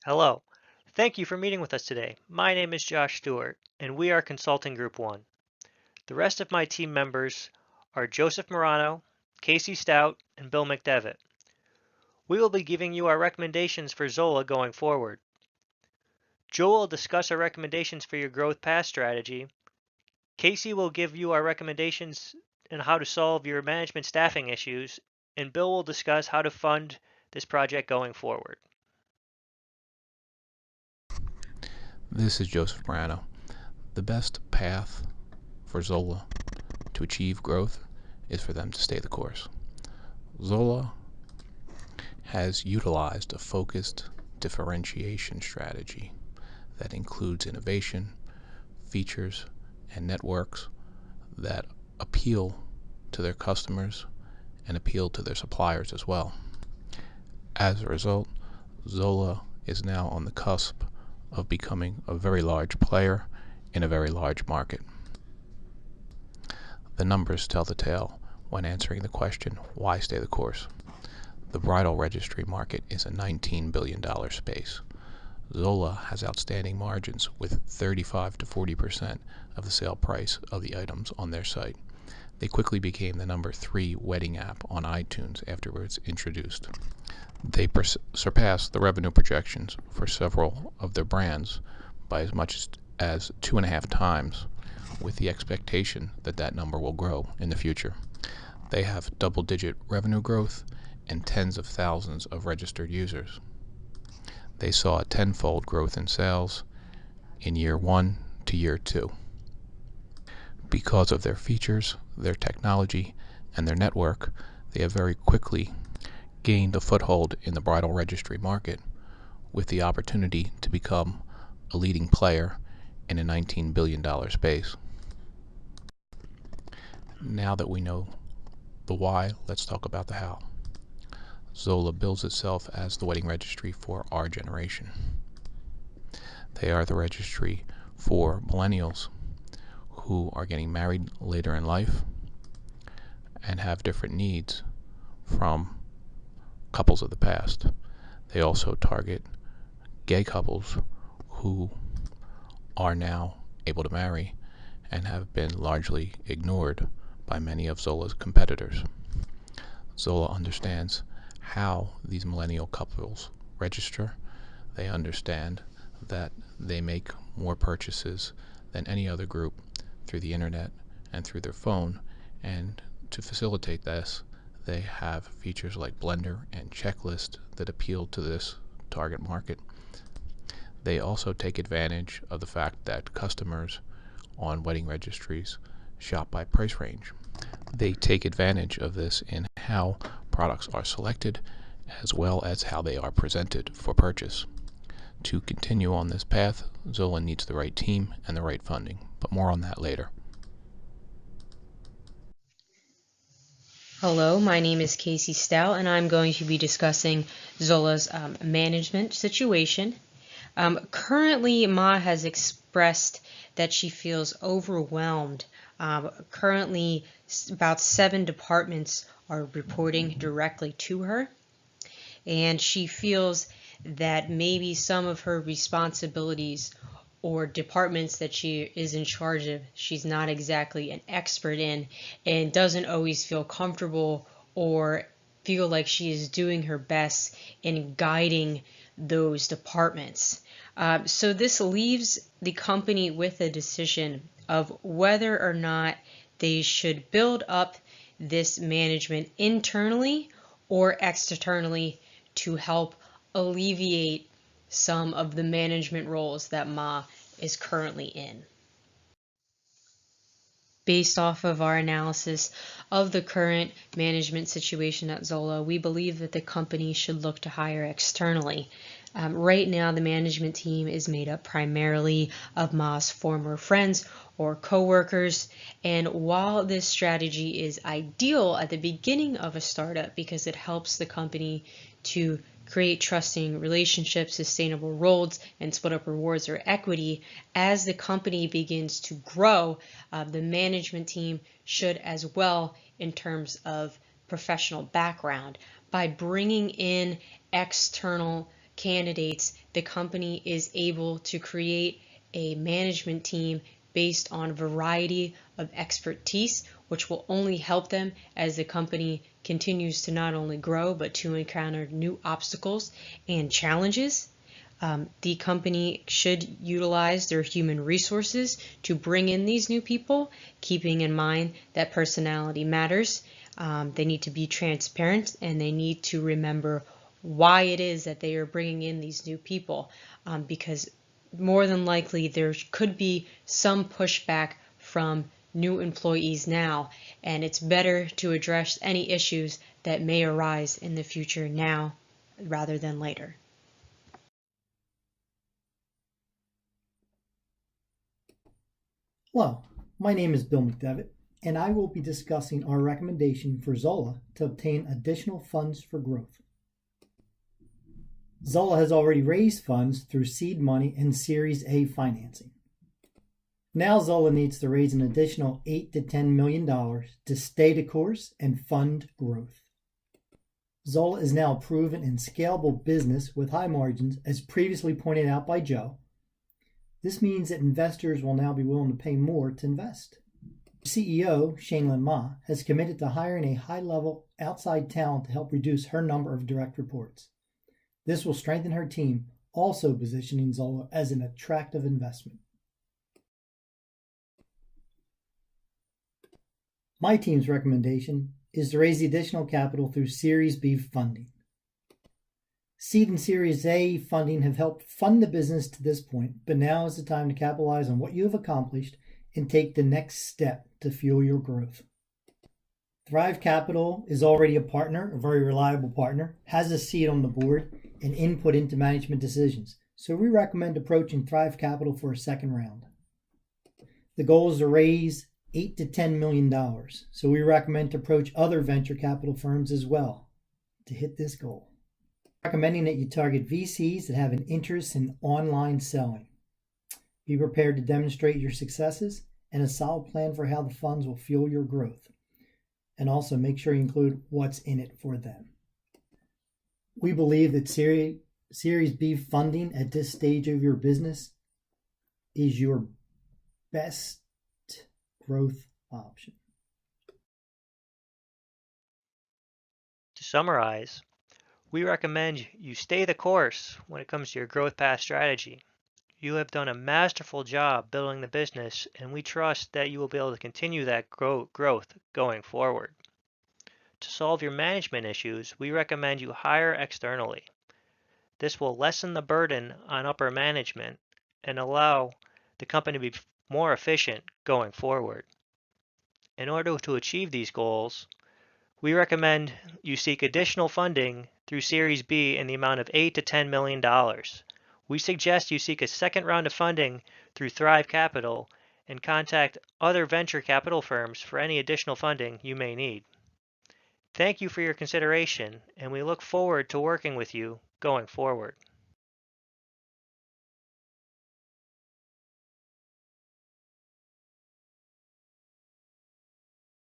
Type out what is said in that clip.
Hello. Thank you for meeting with us today. My name is Josh Stewart, and we are Consulting Group 1. The rest of my team members are Joseph Morano, Casey Stout, and Bill McDevitt. We will be giving you our recommendations for Zola going forward. Joe will discuss our recommendations for your growth path strategy. Casey will give you our recommendations on how to solve your management staffing issues, and Bill will discuss how to fund this project going forward. This is Joseph Morano. The best path for Zola to achieve growth is for them to stay the course. Zola has utilized a focused differentiation strategy that includes innovation, features, and networks that appeal to their customers and appeal to their suppliers as well. As a result, Zola is now on the cusp of becoming a very large player in a very large market. The numbers tell the tale when answering the question, why stay the course? The bridal registry market is a $19 billion space. Zola has outstanding margins with 35 to 40% of the sale price of the items on their site. They quickly became the number 3 wedding app on iTunes after it was introduced. They surpassed the revenue projections for several of their brands by as much as 2.5 times, with the expectation that that number will grow in the future. They have double-digit revenue growth and tens of thousands of registered users. They saw a tenfold growth in sales in year 1 to year 2. Because of their features, their technology, and their network, they have very quickly gained a foothold in the bridal registry market, with the opportunity to become a leading player in a $19 billion space. Now that we know the why, let's talk about the how. Zola bills itself as the wedding registry for our generation. They are the registry for millennials who are getting married later in life and have different needs from couples of the past. They also target gay couples who are now able to marry and have been largely ignored by many of Zola's competitors. Zola understands how these millennial couples register. They understand that they make more purchases than any other group through the internet and through their phone, and to facilitate this, they have features like Blender and Checklist that appeal to this target market. They also take advantage of the fact that customers on wedding registries shop by price range. They take advantage of this in how products are selected as well as how they are presented for purchase. To continue on this path, Zola needs the right team and the right funding, but more on that later. Hello, my name is Casey Stout, and I'm going to be discussing Zola's management situation. Currently, Ma has expressed that she feels overwhelmed. Currently, about 7 departments are reporting directly to her, and she feels that maybe some of her responsibilities or departments that she is in charge of, she's not exactly an expert in and doesn't always feel comfortable or feel like she is doing her best in guiding those departments. So this leaves the company with a decision of whether or not they should build up this management internally or externally to help alleviate some of the management roles that Ma is currently in. Based off of our analysis of the current management situation at Zola, we believe that the company should look to hire externally. Right now, the management team is made up primarily of Ma's former friends or coworkers, and while this strategy is ideal at the beginning of a startup because it helps the company to create trusting relationships, sustainable roles, and split up rewards or equity, as the company begins to grow, the management team should as well in terms of professional background. By bringing in external candidates, the company is able to create a management team based on a variety of expertise, which will only help them as the company continues to not only grow, but to encounter new obstacles and challenges. The company should utilize their human resources to bring in these new people, keeping in mind that personality matters. They need to be transparent, and they need to remember why it is that they are bringing in these new people, because more than likely there could be some pushback from new employees now, and it's better to address any issues that may arise in the future now rather than later. Hello, my name is Bill McDevitt, and I will be discussing our recommendation for Zola to obtain additional funds for growth. Zola has already raised funds through seed money and Series A financing. Now Zola needs to raise an additional $8 to $10 million to stay the course and fund growth. Zola is now a proven and scalable business with high margins, as previously pointed out by Joe. This means that investors will now be willing to pay more to invest. CEO Shainlin Ma has committed to hiring a high-level outside talent to help reduce her number of direct reports. This will strengthen her team, also positioning Zola as an attractive investment. My team's recommendation is to raise the additional capital through Series B funding. Seed and Series A funding have helped fund the business to this point, but now is the time to capitalize on what you have accomplished and take the next step to fuel your growth. Thrive Capital is already a partner, a very reliable partner, has a seat on the board and input into management decisions, so we recommend approaching Thrive Capital for a second round. The goal is to raise $8 to $10 million, so we recommend to approach other venture capital firms as well to hit this goal. Recommending that you target VCs that have an interest in online selling. Be prepared to demonstrate your successes and a solid plan for how the funds will fuel your growth. And also make sure you include what's in it for them. We believe that Series B funding at this stage of your business is your best growth option. To summarize, we recommend you stay the course when it comes to your growth path strategy. You have done a masterful job building the business, and we trust that you will be able to continue that growth going forward. To solve your management issues, we recommend you hire externally. This will lessen the burden on upper management and allow the company to be more efficient going forward. In order to achieve these goals, we recommend you seek additional funding through Series B in the amount of $8 to $10 million. We suggest you seek a second round of funding through Thrive Capital and contact other venture capital firms for any additional funding you may need. Thank you for your consideration, and we look forward to working with you going forward.